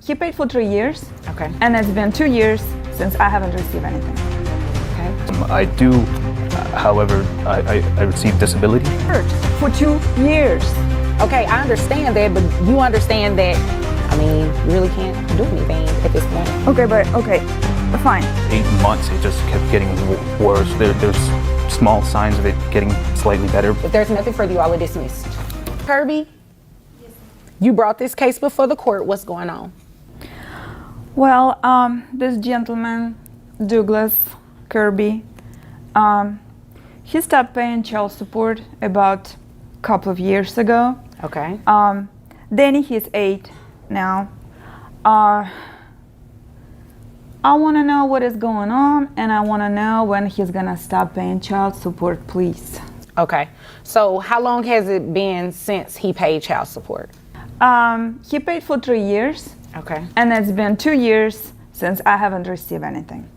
He paid for 3 years. Okay. And it's been 2 years since I haven't received anything. Okay. I do, however, I received disability. For 2 years. Okay, I understand that, but you understand that, I mean, you really can't do anything at this point. Okay, fine. 8 months, it just kept getting worse. There's small signs of it getting slightly better. If there's nothing further, you all are dismissed. Kirby, you brought this case before the court. What's going on? Well, this gentleman, Douglas Kirby, he stopped paying child support about a couple of years ago. Okay. Danny, he's 8 now. I want to know what is going on, and I want to know when he's gonna stop paying child support, please. Okay. So how long has it been since he paid child support? He paid for 3 years. Okay. And it's been 2 years since I haven't received anything.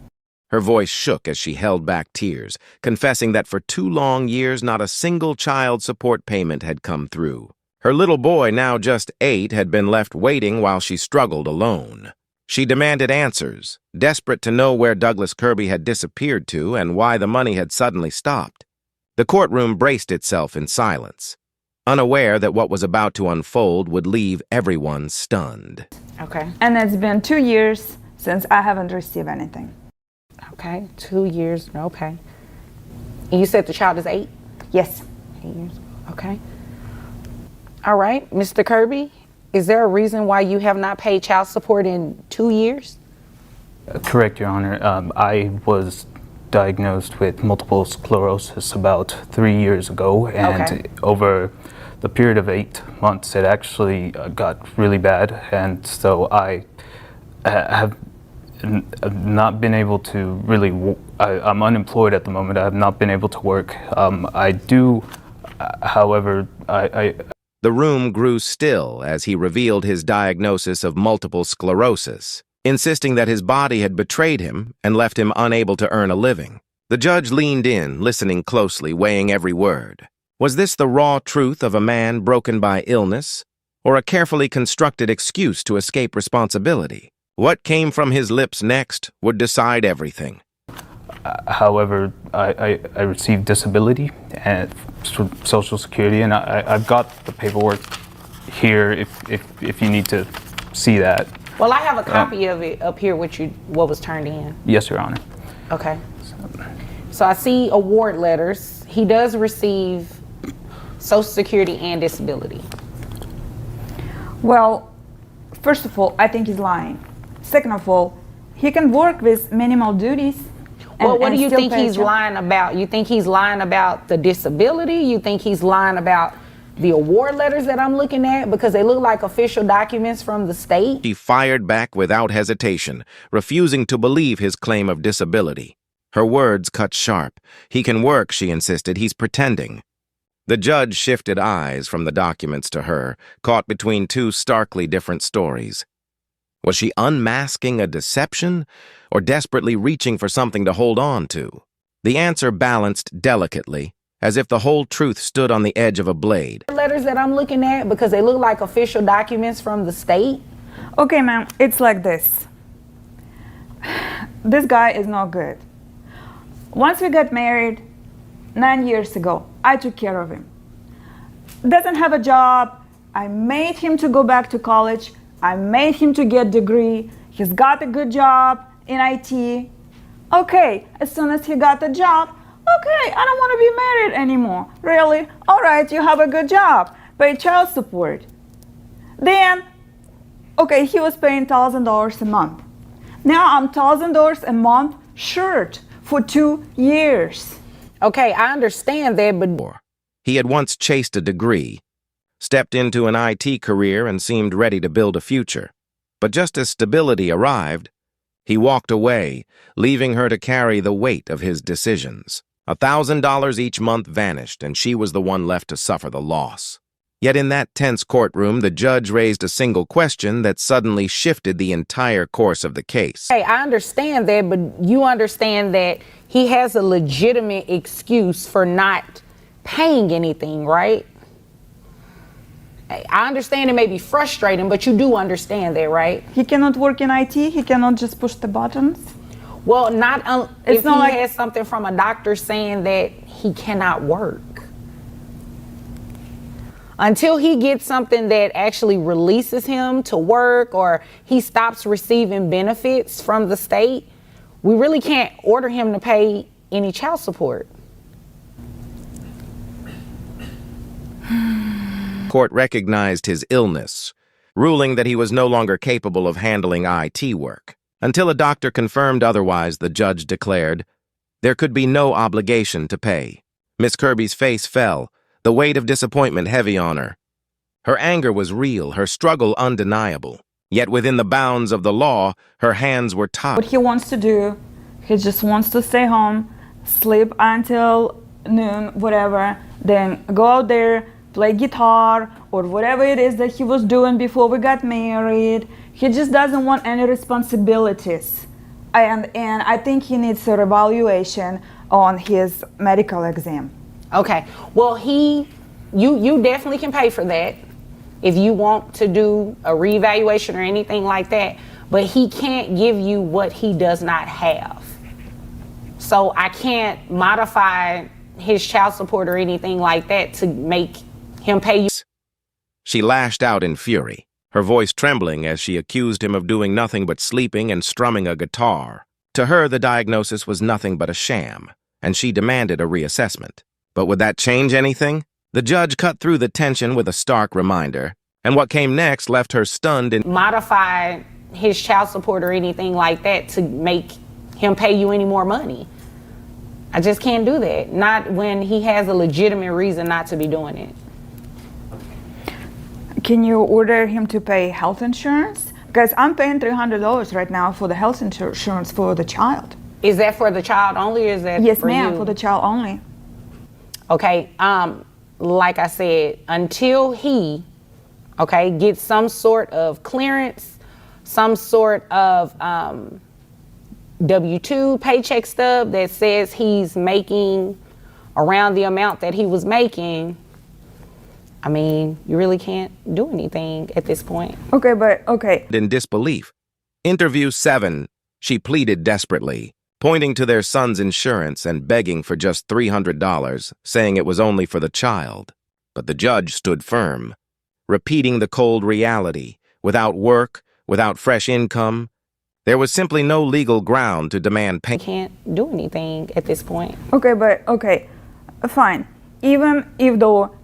Her voice shook as she held back tears, confessing that for 2 long years not a single child support payment had come through. Her little boy, now just 8, had been left waiting while she struggled alone. She demanded answers, desperate to know where Douglas Kirby had disappeared to and why the money had suddenly stopped. The courtroom braced itself in silence, unaware that what was about to unfold would leave everyone stunned. Okay. And it's been 2 years since I haven't received anything. Okay, 2 years, okay. And you said the child is 8? Yes. 8 years, okay. All right, Mr. Kirby, is there a reason why you have not paid child support in 2 years? Correct, Your Honor. I was diagnosed with multiple sclerosis about 3 years ago, and Okay. over the period of 8 months, it actually got really bad, and so I have not been able to really. I'm unemployed at the moment. I have not been able to work. I do, however, The room grew still as he revealed his diagnosis of multiple sclerosis, insisting that his body had betrayed him and left him unable to earn a living. The judge leaned in, listening closely, weighing every word. Was this the raw truth of a man broken by illness, or a carefully constructed excuse to escape responsibility? What came from his lips next would decide everything. however, I received disability and Social Security, and I've got the paperwork here if you need to see that. Well, I have a copy of it up here with you, what was turned in. Yes, Your Honor. Okay. So I see award letters. He does receive Social Security and disability. Well, first of all, I think he's lying. Second of all, he can work with minimal duties. Well, what do you still think pay he's child- lying about? You think he's lying about the disability? You think he's lying about the award letters that I'm looking at because they look like official documents from the state? She fired back without hesitation, refusing to believe his claim of disability. Her words cut sharp. He can work, she insisted. He's pretending. The judge shifted eyes from the documents to her, caught between two starkly different stories. Was she unmasking a deception or desperately reaching for something to hold on to? The answer balanced delicately, as if the whole truth stood on the edge of a blade. Letters that I'm looking at because they look like official documents from the state? Okay, ma'am, it's like this. This guy is not good. Once we got married 9 years ago, I took care of him. Doesn't have a job. I made him to go back to college. I made him to get a degree. He's got a good job in IT. Okay, as soon as he got the job, okay, I don't want to be married anymore. Really? All right, you have a good job. Pay child support. Then, okay, he was paying $1,000 a month. Now I'm $1,000 a month short for 2 years. Okay, I understand that, but He had once chased a degree, stepped into an IT career, and seemed ready to build a future. But just as stability arrived, he walked away, leaving her to carry the weight of his decisions. $1,000 each month vanished, and she was the one left to suffer the loss. Yet in that tense courtroom, the judge raised a single question that suddenly shifted the entire course of the case. hey, I understand that, but you understand that he has a legitimate excuse for not paying anything, right? I understand it may be frustrating, but you do understand that, right? He cannot work in IT. He cannot just push the buttons. Well, if not he like- has something from a doctor saying that he cannot work. Until he gets something that actually releases him to work or he stops receiving benefits from the state, we really can't order him to pay any child support. Court recognized his illness, ruling that he was no longer capable of handling IT work. Until a doctor confirmed otherwise, the judge declared, there could be no obligation to pay. Miss Kirby's face fell, the weight of disappointment heavy on her. Her anger was real, her struggle undeniable. Yet within the bounds of the law, her hands were tied. What he wants to do, he just wants to stay home, sleep until noon, whatever, then go out there, play guitar or whatever it is that he was doing before we got married. He just doesn't want any responsibilities. And I think he needs a reevaluation on his medical exam. Okay, well, you definitely can pay for that if you want to do a reevaluation or anything like that, but he can't give you what he does not have. So I can't modify his child support or anything like that to make him pay you. She lashed out in fury, her voice trembling as she accused him of doing nothing but sleeping and strumming a guitar. To her, the diagnosis was nothing but a sham, and she demanded a reassessment. But would that change anything? The judge cut through the tension with a stark reminder, and what came next left her stunned and Modify his child support or anything like that to make him pay you any more money. I just can't do that. Not when he has a legitimate reason not to be doing it. Can you order him to pay health insurance? Because I'm paying $300 right now for the health insurance for the child. Is that for the child only, or is that Yes, for ma'am, you? for the child only. Okay, like I said, until he, gets some sort of clearance, some sort of W-2 paycheck stub that says he's making around the amount that he was making, I mean, you really can't do anything at this point. Okay. in disbelief. Interview 7, she pleaded desperately, pointing to their son's insurance and begging for just $300, saying it was only for the child. But the judge stood firm, repeating the cold reality. Without work, without fresh income, there was simply no legal ground to demand You payment. can't do anything at this point. Okay, fine. Even if though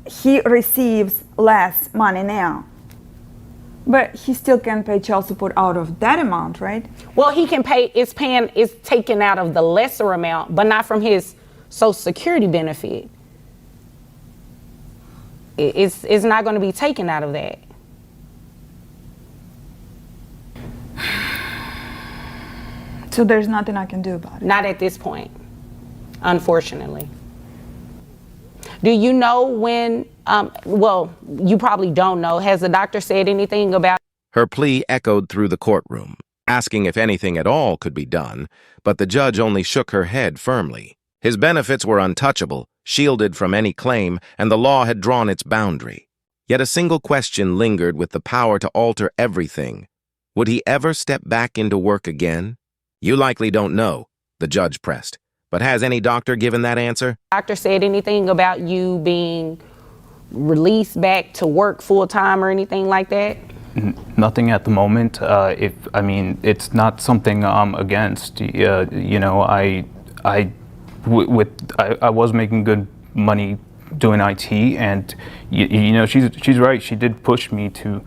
he receives less money now, but he still can pay child support out of that amount, right? Well, he can pay, it's taken out of the lesser amount, but not from his Social Security benefit. It's not going to be taken out of that. So there's nothing I can do about it. Not at this point, unfortunately. Do you know when, well, you probably don't know, has the doctor said anything about? Her plea echoed through the courtroom, asking if anything at all could be done, but the judge only shook her head firmly. His benefits were untouchable, shielded from any claim, and the law had drawn its boundary. Yet a single question lingered with the power to alter everything. Would he ever step back into work again? You likely don't know, the judge pressed. But has any doctor given that answer? Doctor said anything about you being released back to work full time or anything like that? Nothing at the moment. It's not something I'm against. I was making good money doing IT, and she's right. She did push me to,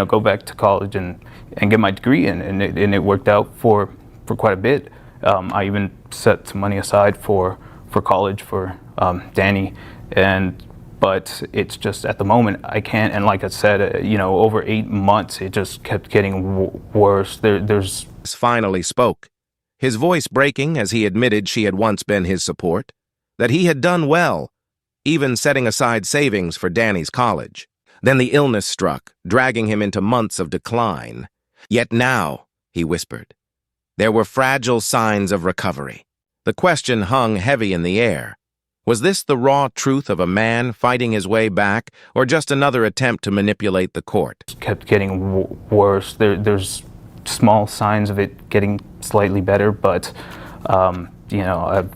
go back to college and get my degree, and it worked out for quite a bit. I even set some money aside for college for Danny, but it's just at the moment I can't. And like I said, over 8 months it just kept getting worse. There's Finally spoke, his voice breaking as he admitted she had once been his support, that he had done well, even setting aside savings for Danny's college. Then the illness struck, dragging him into months of decline. Yet now, he whispered, there were fragile signs of recovery. The question hung heavy in the air. Was this the raw truth of a man fighting his way back, or just another attempt to manipulate the court? Kept getting worse. There's small signs of it getting slightly better, but you know,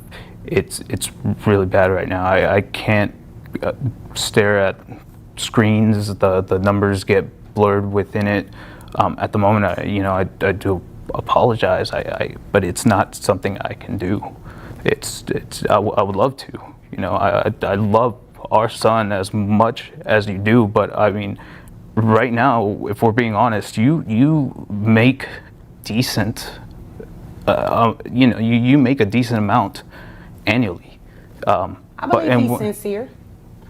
it's really bad right now. I can't stare at screens. The numbers get blurred within it. At the moment, I do apologize. But it's not something I can do. I would love to. You know, I love our son as much as you do, but I mean, right now, if we're being honest, you make decent. You make a decent amount annually. I believe he's sincere.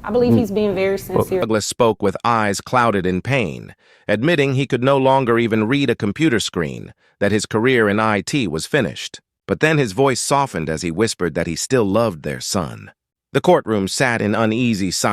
I believe he's being very sincere. Douglas spoke with eyes clouded in pain, admitting he could no longer even read a computer screen, that his career in IT was finished. But then his voice softened as he whispered that he still loved their son. The courtroom sat in uneasy silence.